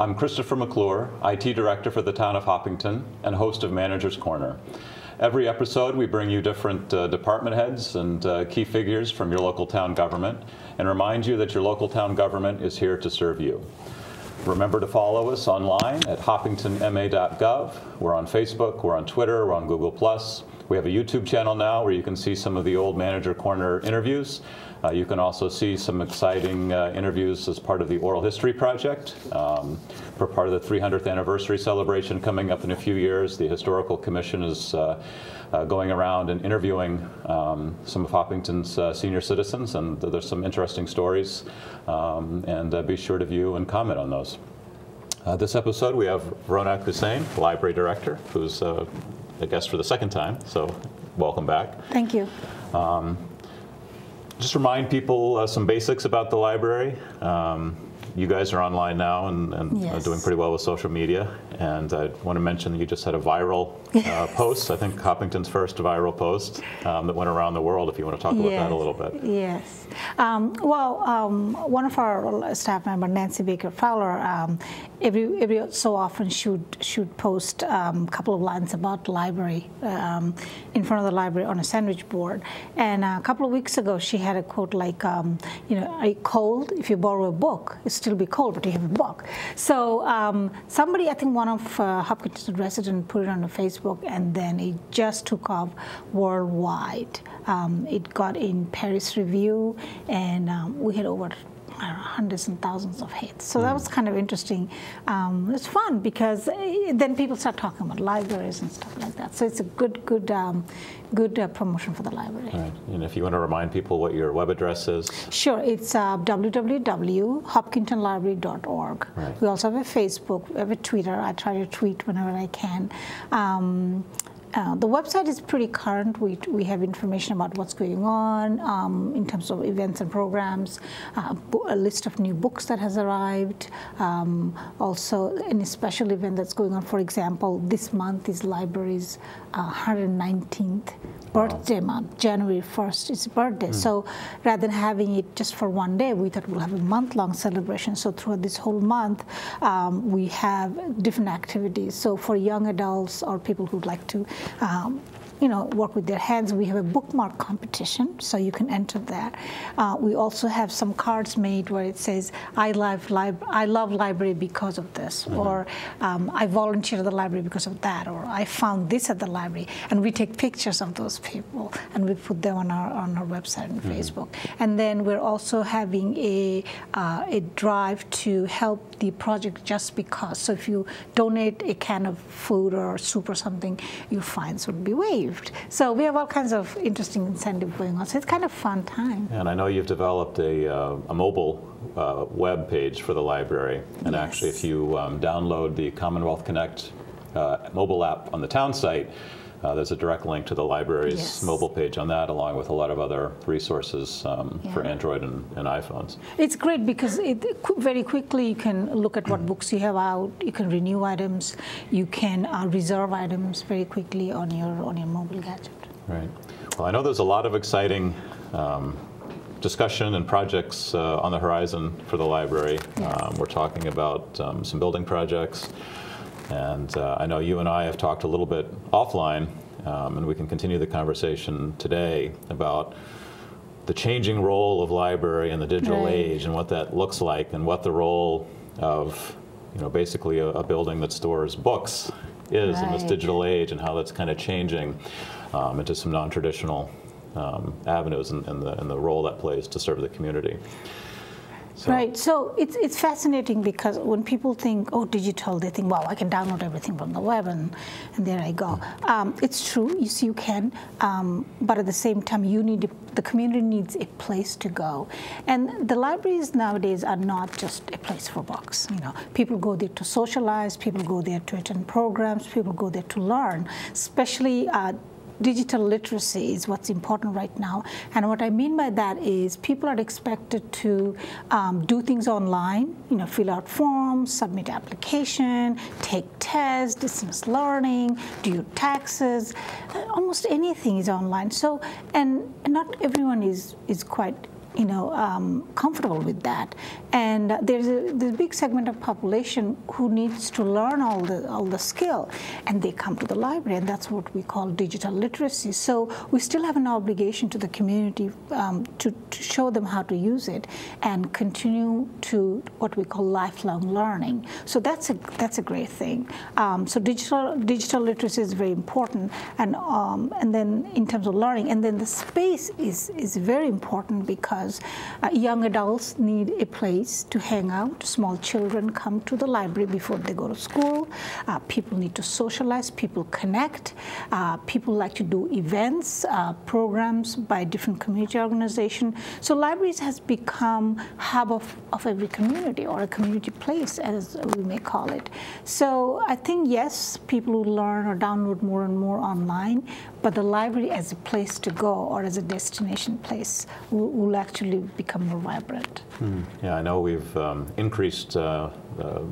I'm Christopher McClure, IT Director for the Town of Hopkinton and host of Manager's Corner. Every episode we bring you different department heads and key figures from your local town government and remind you that your local town government is here to serve you. Remember to follow us online at hopkintonma.gov. We're on Facebook, we're on Twitter, we're on Google+. We have a YouTube channel now where you can see some of the old Manager Corner interviews. You can also see some exciting interviews as part of the Oral History Project. For part of the 300th anniversary celebration coming up in a few years, the Historical Commission is going around and interviewing some of Hopkinton's senior citizens, and there's some interesting stories, and be sure to view and comment on those. This episode we have Rownak Hussain, Library Director, who's a guest for the second time, so welcome back. Thank you. Just remind people some basics about the library. You guys are online now and Yes. doing pretty well with social media. And I want to mention that you just had a viral post, I think Hopkinton's first viral post that went around the world, if you want to talk about that a little bit. Yes. One of our staff member, Nancy Baker Fowler, every so often should post a couple of lines about the library in front of the library on a sandwich board. And a couple of weeks ago, she had a quote like, you know, are you cold? If you borrow a book, it'll still be cold, but you have a book. So somebody, I think one of Hopkinton residents put it on Facebook, and then it just took off worldwide. It got in Paris Review, and we had over hundreds and thousands of hits. So that was kind of interesting. It's fun because then people start talking about libraries and stuff like that. So it's a good promotion for the library. Right. And if you want to remind people what your web address is. Sure, it's www.hopkintonlibrary.org. Right. We also have a Facebook, we have a Twitter. I try to tweet whenever I can. The website is pretty current. We have information about what's going on in terms of events and programs, a list of new books that has arrived, also any special event that's going on. For example, this month is library's 119th birthday month. January 1st is birthday. So rather than having it just for one day, we thought we'll have a month-long celebration. So throughout this whole month, we have different activities. So for young adults or people who'd like to you know, work with their hands, we have a bookmark competition, so you can enter that. We also have some cards made where it says, I love library because of this, or I volunteer at the library because of that, or I found this at the library. And we take pictures of those people, and we put them on our website and Facebook. And then we're also having a drive to help the project Just Because. So if you donate a can of food or soup or something, your fines would be waived. So we have all kinds of interesting incentives going on. So it's kind of fun time. And I know you've developed a mobile web page for the library. And Yes. actually, if you download the Commonwealth Connect mobile app on the town site, there's a direct link to the library's Yes. mobile page on that, along with a lot of other resources for Android and iPhones. It's great because very quickly you can look at what books you have out. You can renew items. You can reserve items very quickly on your mobile gadget. Right. Well, I know there's a lot of exciting discussion and projects on the horizon for the library. Yes. We're talking about some building projects. And I know you and I have talked a little bit offline, and we can continue the conversation today about the changing role of library in the digital Right. age and what that looks like, and what the role of, you know, basically a building that stores books is in this Right. digital age, and how that's kind of changing into some non-traditional avenues and the role that plays to serve the community. So. Right. So it's fascinating because when people think, oh, digital, they think, wow, I can download everything from the web, and there I go. It's true. Yes, you can. But at the same time, the community needs a place to go. And the libraries nowadays are not just a place for books. You know, people go there to socialize. People go there to attend programs. People go there to learn, especially digital literacy is what's important right now. And what I mean by that is people are expected to do things online, you know, fill out forms, submit application, take tests, distance learning, do your taxes. Almost anything is online. So, and not everyone is quite comfortable with that. And there's a big segment of population who needs to learn all the skill, and they come to the library, and that's what we call digital literacy. So we still have an obligation to the community to show them how to use it and continue to what we call lifelong learning. So that's a great thing. So digital literacy is very important, and then in terms of learning, and then the space is very important because young adults need a place to hang out. Small children come to the library before they go to school. People need to socialize. People connect. People like to do events, programs by different community organizations. So libraries has become hub of every community, or a community place, as we may call it. So I think, yes, people will learn or download more and more online, but the library as a place to go or as a destination place will actually become more vibrant. Yeah, I know we've increased the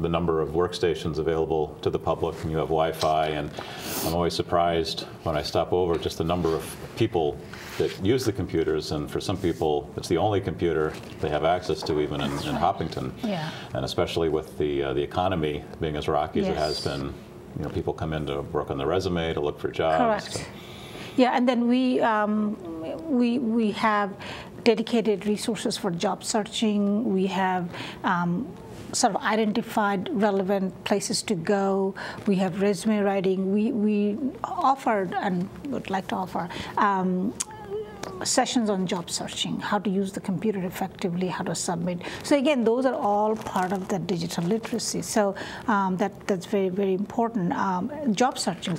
number of workstations available to the public, and you have Wi-Fi, and I'm always surprised when I stop over just the number of people that use the computers, and for some people it's the only computer they have access to, even in Hopkinton. Yeah. And especially with the economy being as rocky as it has been, people come in to work on their resume, to look for jobs. Correct. So. Yeah, and then we have dedicated resources for job searching. We have sort of identified relevant places to go. We have resume writing. We offered and would like to offer sessions on job searching, how to use the computer effectively, how to submit. So again, those are all part of the digital literacy. So that's very, very important. Job searching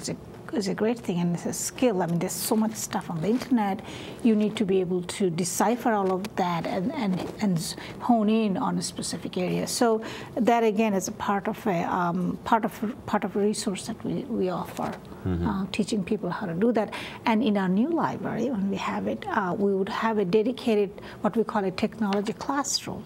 is a great thing, and it's a skill. I mean, there's so much stuff on the internet. You need to be able to decipher all of that and hone in on a specific area. So that again is a part of a resource that we offer, teaching people how to do that. And in our new library, when we have it, we would have a dedicated, what we call a technology classroom,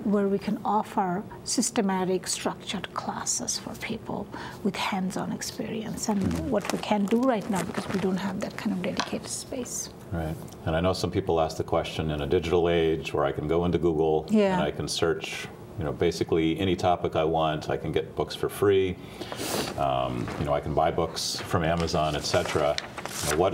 where we can offer systematic, structured classes for people with hands-on experience. And what we can do right now, because we don't have that kind of dedicated space. Right. And I know some people ask the question, in a digital age where I can go into Google and I can search basically any topic I want. I can get books for free. I can buy books from Amazon, etc. What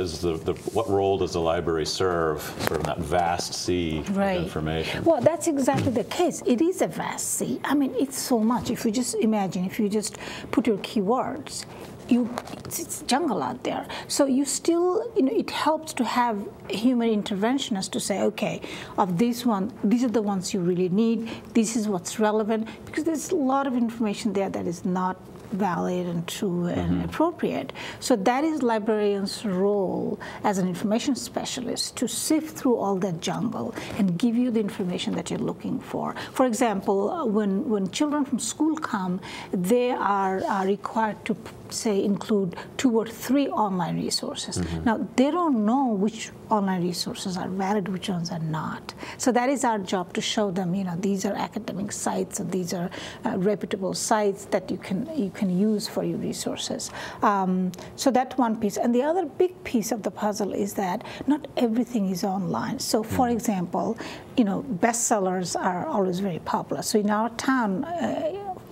role does the library serve, sort of in that vast sea of information? Well, that's exactly the case. It is a vast sea. I mean, it's so much. If you just imagine, if you just put your keywords, it's jungle out there. So you still, it helps to have a human intervention as to say, okay, of this one, these are the ones you really need. This is what's relevant, because there's a lot of information there that is not valid and true and appropriate. So that is librarian's role as an information specialist, to sift through all that jungle and give you the information that you're looking for. For example, when children from school come, they are required to say include 2 or 3 online resources. Now, they don't know which online resources are valid, which ones are not. So that is our job, to show them, these are academic sites, and these are reputable sites that you can use for your resources. So that's one piece. And the other big piece of the puzzle is that not everything is online. So for example, bestsellers are always very popular. So in our town,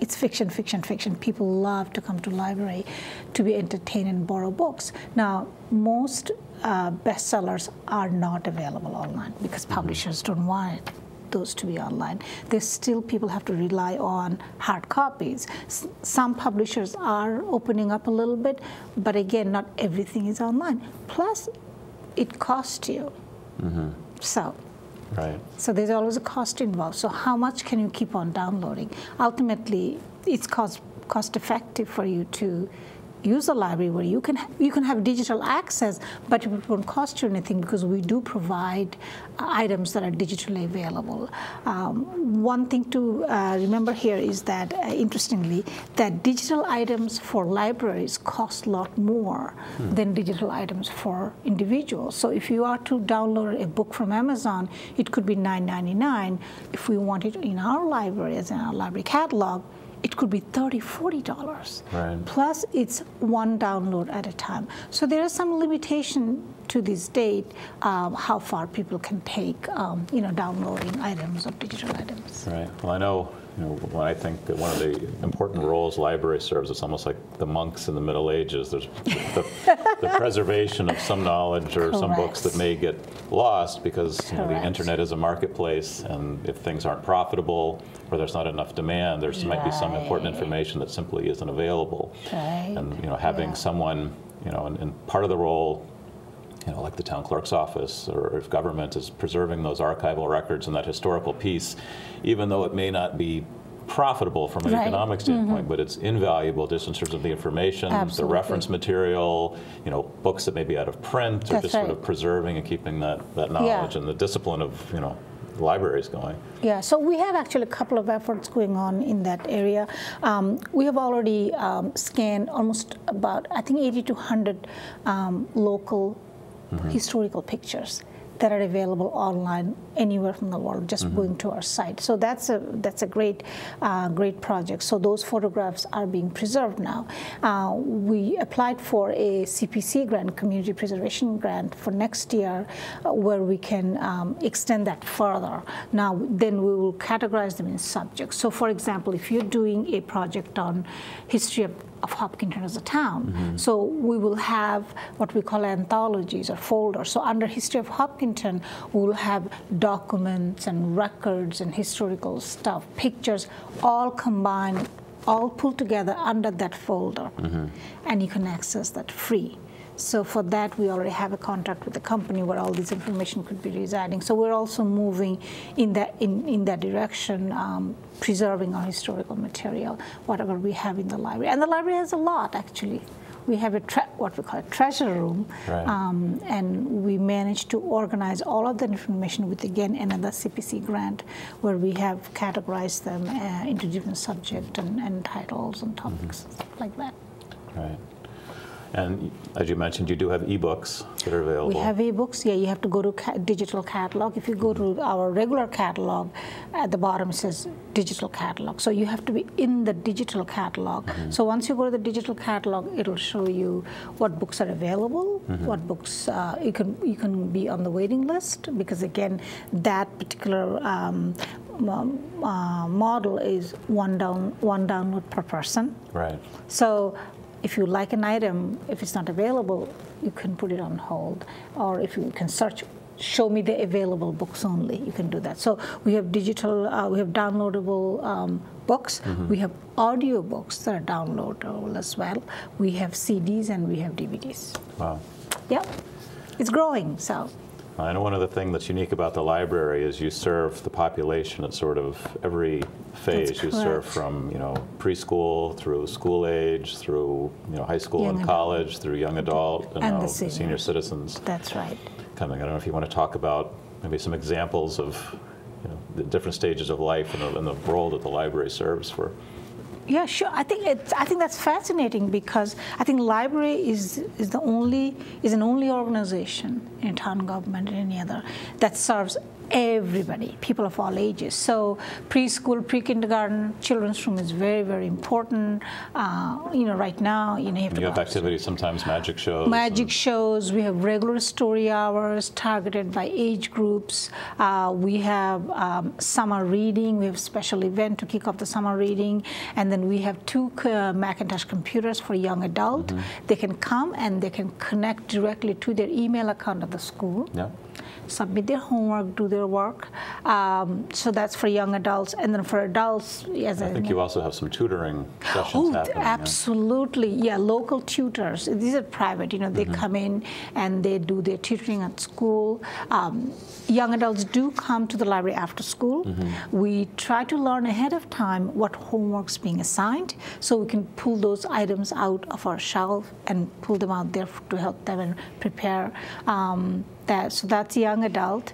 it's fiction, fiction, fiction. People love to come to library to be entertained and borrow books. Now, most bestsellers are not available online because publishers don't want those to be online. There's still, people have to rely on hard copies. Some publishers are opening up a little bit, but again, not everything is online. Plus, it costs you. So. Right. So there's always a cost involved. So how much can you keep on downloading? Ultimately, it's cost effective for you to use a library where you can have digital access, but it won't cost you anything, because we do provide items that are digitally available. One thing to remember here is that, interestingly, that digital items for libraries cost a lot more than digital items for individuals. So if you are to download a book from Amazon, it could be $9.99. If we want it in our library, as in our library catalog, it could be $30, $40. Right. Plus, it's one download at a time. So there is some limitation to this date how far people can take, downloading items or digital items. Right. Well, I know, when I think that one of the important roles library serves, it's almost like the monks in the Middle Ages. There's the preservation of some knowledge or some books that may get lost because the internet is a marketplace, and if things aren't profitable or there's not enough demand, there might be some important information that simply isn't available. Right. And having someone, and part of the role, like the town clerk's office or if government is preserving those archival records and that historical piece, even though it may not be profitable from an economic standpoint, but it's invaluable just in terms of the information, the reference material, books that may be out of print, or just sort of preserving and keeping that knowledge and the discipline of, libraries going. Yeah, so we have actually a couple of efforts going on in that area. We have already scanned almost about, I think, 80 to 100 local historical pictures that are available online anywhere from the world, just going to our site. So that's a great project. So those photographs are being preserved now. We applied for a CPC grant, Community Preservation Grant, for next year, where we can extend that further. Now, then we will categorize them in subjects. So, for example, if you're doing a project on history of Hopkinton as a town. So we will have what we call anthologies or folders. So under History of Hopkinton, we will have documents and records and historical stuff, pictures, all combined, all pulled together under that folder. And you can access that free. So for that, we already have a contract with the company where all this information could be residing. So we're also moving in that direction, preserving our historical material, whatever we have in the library. And the library has a lot, actually. We have what we call a treasure room, and we managed to organize all of that information with, again, another CPC grant, where we have categorized them into different subjects and titles and topics, stuff like that. Right. And as you mentioned, you do have ebooks that are available. We have ebooks. Yeah, you have to go to digital catalog. If you go to our regular catalog, at the bottom it says digital catalog. So you have to be in the digital catalog. So once you go to the digital catalog, it'll show you what books are available, what books you can be on the waiting list, because again, that particular model is one download per person. Right. So if you like an item, if it's not available, you can put it on hold. Or if you can search, show me the available books only, you can do that. So we have digital, we have downloadable books. We have audio books that are downloadable as well. We have CDs and we have DVDs. Wow. Yep, it's growing, so. I know one of the things that's unique about the library is you serve the population at sort of every phase. That's you serve from preschool through school age, through high school and college, through young adult, and now the senior citizens. That's right. Coming. I don't know if you want to talk about maybe some examples of the different stages of life and the role that the library serves for. Yeah, sure. I think that's fascinating, because I think library is an only organization in town government and any other that serves everybody, people of all ages. So preschool, pre-kindergarten, children's room is very, very important. Right now, you have to. You have activities, sometimes magic shows. Magic shows. We have regular story hours targeted by age groups. We have summer reading. We have special event to kick off the summer reading, and then we have 2 Macintosh computers for young adult. They can come and they can connect directly to their email account at the school. Yeah. Submit their homework, do their work. So that's for young adults. And then for adults, as I think you also have some tutoring sessions happening. Absolutely. Yeah, local tutors. These are private. They come in and they do their tutoring at school. Young adults do come to the library after school. We try to learn ahead of time what homework's being assigned, so we can pull those items out of our shelf and pull them out there to help them and prepare. So that's young adult.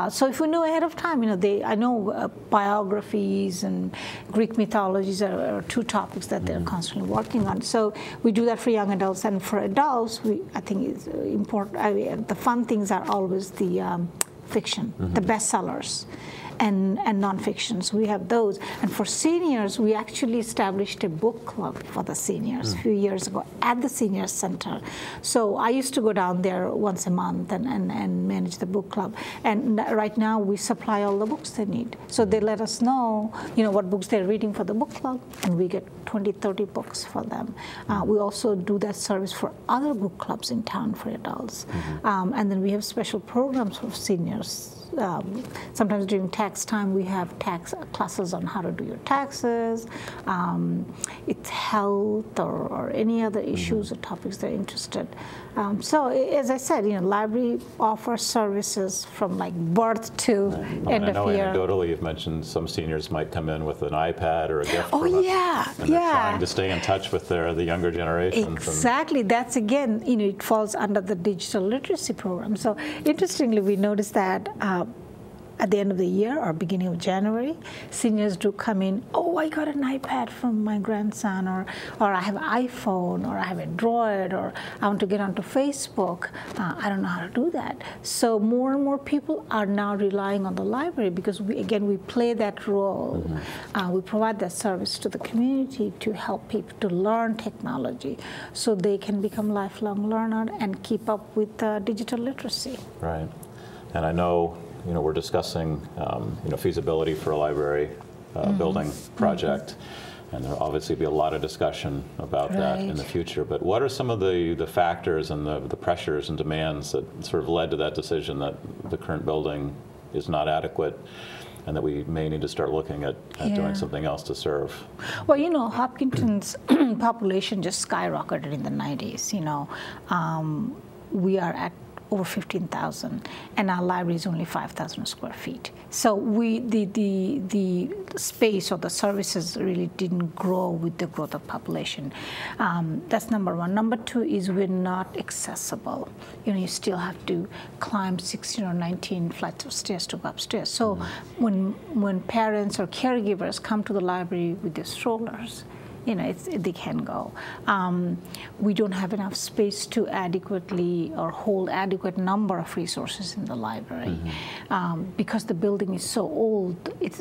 So if we know ahead of time, I know biographies and Greek mythologies are 2 topics that they're constantly working on. So we do that for young adults, and for adults, I think it's important. The fun things are always the fiction, the bestsellers. and nonfiction. So we have those. And for seniors, we actually established a book club for the seniors a few years ago at the Senior Center. So I used to go down there once a month and manage the book club. And right now we supply all the books they need. So they let us know, what books they're reading for the book club, and we get 20, 30 books for them. We also do that service for other book clubs in town for adults. And then we have special programs for seniors. Sometimes during tax time, we have tax classes on how to do your taxes. It's health or any other issues or topics they're interested. So as I said, library offers services from like birth to end of year. I know anecdotally you've mentioned some seniors might come in with an iPad or a gift. Oh, yeah. And they're trying to stay in touch with the younger generation. Exactly. That's, again, it falls under the digital literacy program. So interestingly, we noticed that at the end of the year or beginning of January, seniors do come in, oh, I got an iPad from my grandson, or I have an iPhone, or I have a Droid, or I want to get onto Facebook. I don't know how to do that. So more and more people are now relying on the library because, we play that role. We provide that service to the community to help people to learn technology so they can become lifelong learners and keep up with digital literacy. Right. And I know we're discussing, feasibility for a library building project, and there'll obviously be a lot of discussion about that in the future. But what are some of the factors and the pressures and demands that sort of led to that decision that the current building is not adequate, and that we may need to start looking at doing something else to serve? Well, Hopkinton's population just skyrocketed in the 90s. We are at over 15,000, and our library is only 5,000 square feet. So the space or the services really didn't grow with the growth of population. That's number one. Number two is we're not accessible. You still have to climb 16 or 19 flights of stairs to go upstairs. So when parents or caregivers come to the library with their strollers, they can go. We don't have enough space to adequately or hold adequate number of resources in the library. Because the building is so old,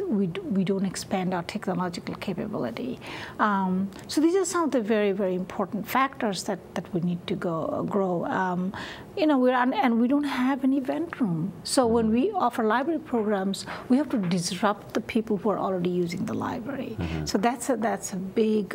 we don't expand our technological capability. So these are some of the very, very important factors that we need to grow. And we don't have an event room. So when we offer library programs, we have to disrupt the people who are already using the library. So that's a big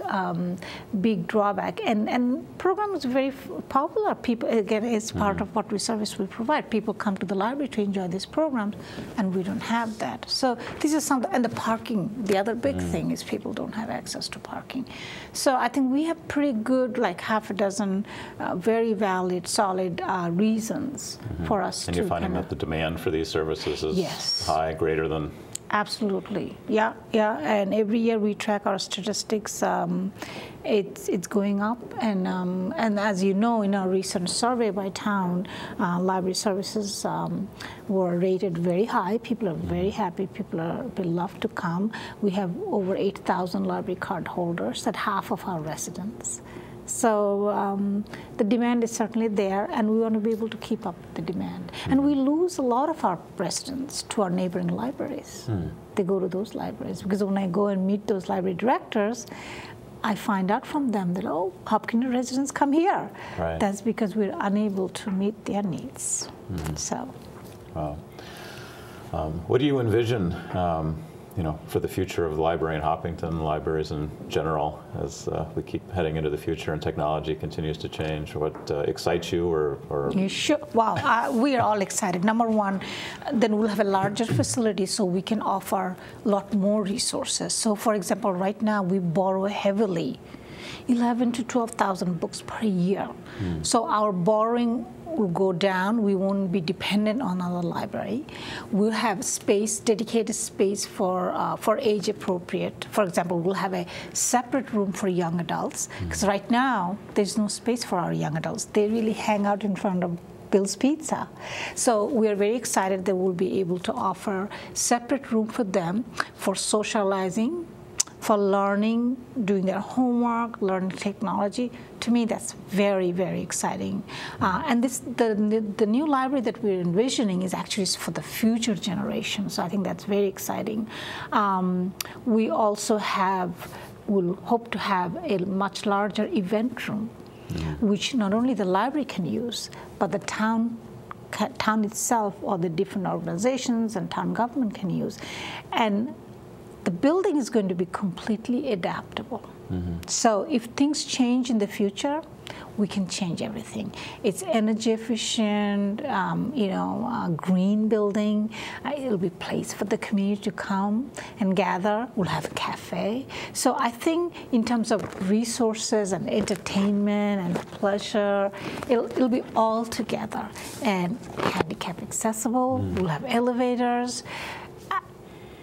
drawback. And program is very popular. People, again, it's part of what service we provide. People come to the library to enjoy these programs, and we don't have that. So this is something. And the parking, the other big thing is people don't have access to parking. So I think we have pretty good, like half a dozen very valid, solid reasons for us to. And you're finding that the demand for these services is high, greater than. Absolutely, yeah. And every year we track our statistics. It's going up, and as you know, in our recent survey by town, library services were rated very high. People are very happy. They love to come. We have over 8,000 library card holders. That's half of our residents. So the demand is certainly there, and we want to be able to keep up with the demand. And we lose a lot of our residents to our neighboring libraries. They go to those libraries, because when I go and meet those library directors, I find out from them that, oh, Hopkinton residents come here. Right. That's because we're unable to meet their needs. So. Wow. What do you envision for the future of the library in Hopkinton, libraries in general, as we keep heading into the future and technology continues to change? What excites you, or? You sure? Wow, we are all excited. Number one, then we'll have a larger facility so we can offer a lot more resources. So for example, right now we borrow heavily, 11 to 12,000 books per year. So our borrowing will go down. We won't be dependent on our library. We'll have space, dedicated space for age appropriate. For example, we'll have a separate room for young adults, because right now there's no space for our young adults. They really hang out in front of Bill's Pizza. So we are very excited that we'll be able to offer separate room for them for socializing, for learning, doing their homework, learning technology. To me, that's very, very exciting. And the new library that we're envisioning is actually for the future generation. So I think that's very exciting. We also will hope to have a much larger event room, which not only the library can use, but the town itself or the different organizations and town government can use. And the building is going to be completely adaptable. So if things change in the future, we can change everything. It's energy efficient, green building. It'll be a place for the community to come and gather. We'll have a cafe. So I think in terms of resources and entertainment and pleasure, it'll be all together and handicap accessible. We'll have elevators.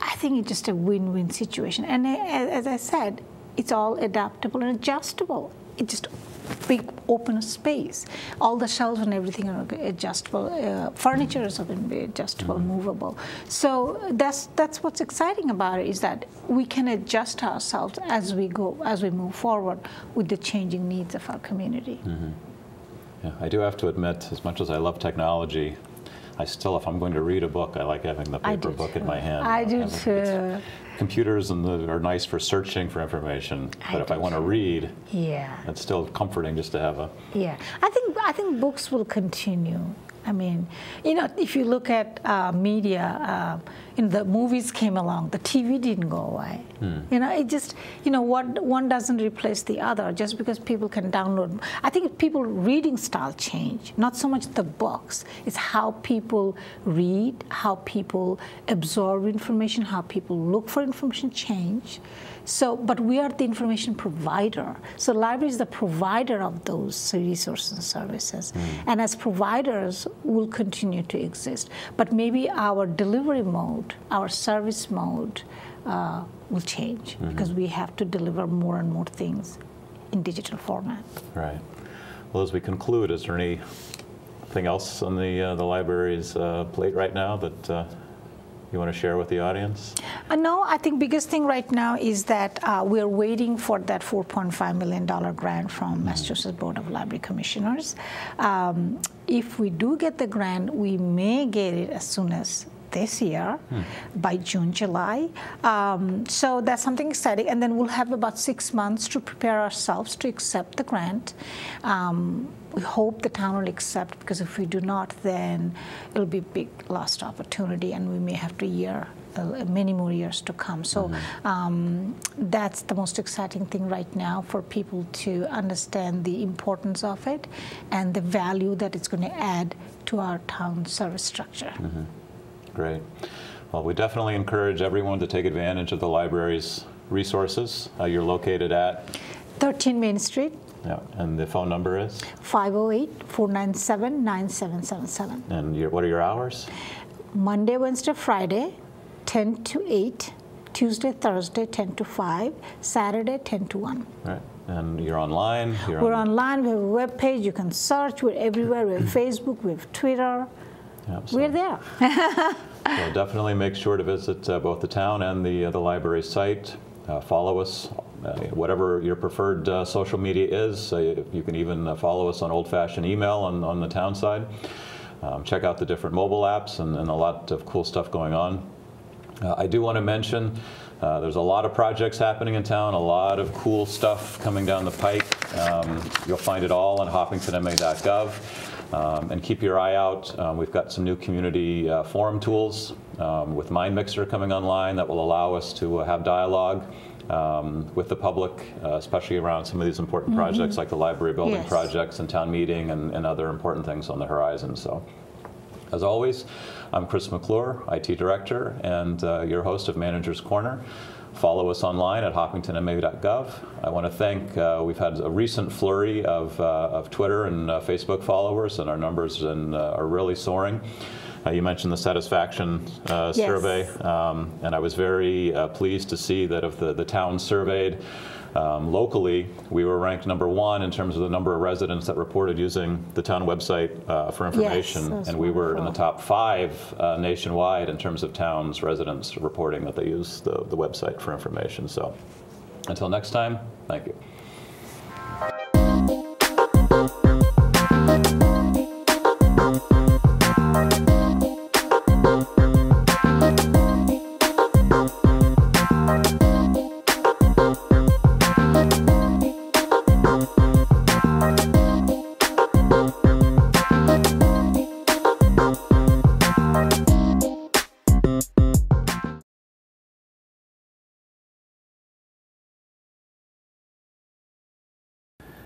I think it's just a win-win situation. And as I said, it's all adaptable and adjustable. It's just big open space. All the shelves and everything are adjustable. Furniture is going to be adjustable, movable. So that's what's exciting about it, is that we can adjust ourselves as we move forward with the changing needs of our community. Yeah, I do have to admit, as much as I love technology, I still, if I'm going to read a book, I like having the paper book in my hand. I do too. Computers are nice for searching for information, but if I want to read, it's still comforting just to have a. Yeah, I think books will continue. I mean, if you look at media, the movies came along, the TV didn't go away. It just, one doesn't replace the other just because people can download. I think people's reading style change, not so much the books. It's how people read, how people absorb information, how people look for information change. So, but we are the information provider. So library is the provider of those resources and services. And as providers, we'll continue to exist. But maybe our delivery mode, our service mode will change because we have to deliver more and more things in digital format. Right. Well, as we conclude, is there anything else on the library's plate right now that you want to share with the audience? No, I think biggest thing right now is that we're waiting for that $4.5 million grant from Massachusetts Board of Library Commissioners. If we do get the grant, we may get it as soon as this year, by June, July. So that's something exciting. And then we'll have about 6 months to prepare ourselves to accept the grant. We hope the town will accept, because if we do not, then it'll be a big lost opportunity, and we may have to many more years to come. So that's the most exciting thing right now, for people to understand the importance of it and the value that it's going to add to our town service structure. Great. Well, we definitely encourage everyone to take advantage of the library's resources. You're located at? 13 Main Street. Yeah, and the phone number is? 508-497-9777. And what are your hours? Monday, Wednesday, Friday, 10 to 8. Tuesday, Thursday, 10 to 5. Saturday, 10 to 1. Right. And you're online? We're online. We have a web page. You can search. We're everywhere. We have Facebook. We have Twitter. We're there. So definitely make sure to visit both the town and the library site. Follow us, whatever your preferred social media is. You can even follow us on old-fashioned email on the town side. Check out the different mobile apps and a lot of cool stuff going on. I do want to mention there's a lot of projects happening in town, a lot of cool stuff coming down the pike. You'll find it all on hoppingtonma.gov. And keep your eye out. We've got some new community forum tools with MindMixer coming online that will allow us to have dialogue with the public, especially around some of these important projects like the library building projects and town meeting and other important things on the horizon. So, as always, I'm Chris McClure, IT Director, and your host of Manager's Corner. Follow us online at hoppingtonma.gov. I want to thank, we've had a recent flurry of Twitter and Facebook followers, and our numbers are really soaring. You mentioned the satisfaction survey, and I was very pleased to see that of the towns surveyed, locally, we were ranked #1 in terms of the number of residents that reported using the town website for information, and we were in the top 5 nationwide in terms of towns residents reporting that they use the website for information. So Until next time, thank you.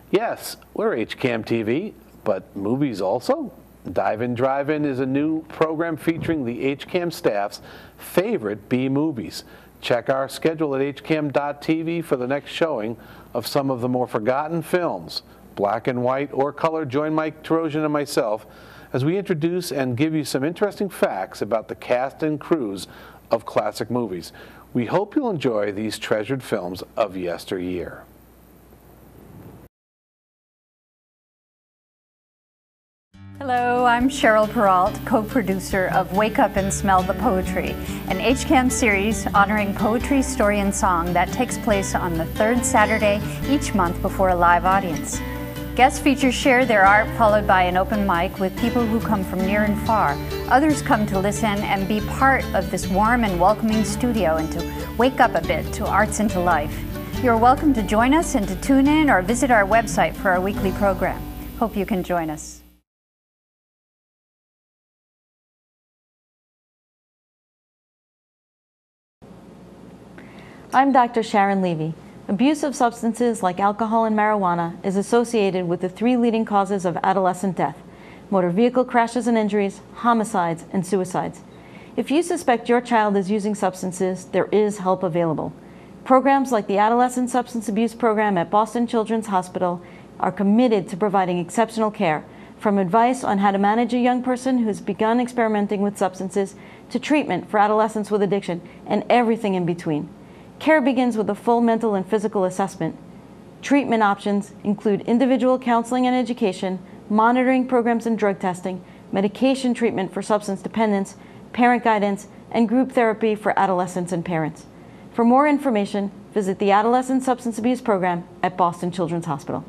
Yes, we're HCAM TV, but movies also? Dive-In Drive-In is a new program featuring the HCAM staff's favorite B movies. Check our schedule at hcam.tv for the next showing of some of the more forgotten films. Black and white or color, join Mike Terosian and myself as we introduce and give you some interesting facts about the cast and crews of classic movies. We hope you'll enjoy these treasured films of yesteryear. Hello, I'm Cheryl Peralt, co-producer of Wake Up and Smell the Poetry, an HCAM series honoring poetry, story, and song that takes place on the third Saturday each month before a live audience. Guest features share their art, followed by an open mic with people who come from near and far. Others come to listen and be part of this warm and welcoming studio and to wake up a bit to arts and to life. You're welcome to join us and to tune in or visit our website for our weekly program. Hope you can join us. I'm Dr. Sharon Levy. Abuse of substances like alcohol and marijuana is associated with the 3 leading causes of adolescent death: motor vehicle crashes and injuries, homicides, and suicides. If you suspect your child is using substances, there is help available. Programs like the Adolescent Substance Abuse Program at Boston Children's Hospital are committed to providing exceptional care, from advice on how to manage a young person who has begun experimenting with substances to treatment for adolescents with addiction and everything in between. Care begins with a full mental and physical assessment. Treatment options include individual counseling and education, monitoring programs and drug testing, medication treatment for substance dependence, parent guidance, and group therapy for adolescents and parents. For more information, visit the Adolescent Substance Abuse Program at Boston Children's Hospital.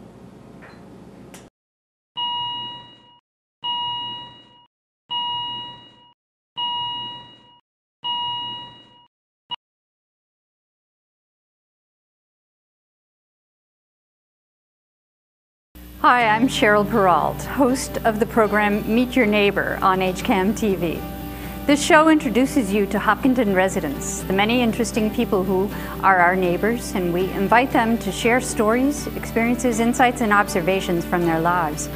Hi, I'm Cheryl Peralt, host of the program Meet Your Neighbor on HCAM TV. This show introduces you to Hopkinton residents, the many interesting people who are our neighbors, and we invite them to share stories, experiences, insights, and observations from their lives.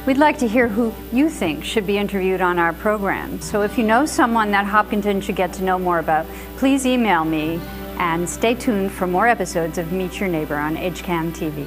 We'd like to hear who you think should be interviewed on our program, so if you know someone that Hopkinton should get to know more about, please email me, and stay tuned for more episodes of Meet Your Neighbor on HCAM TV.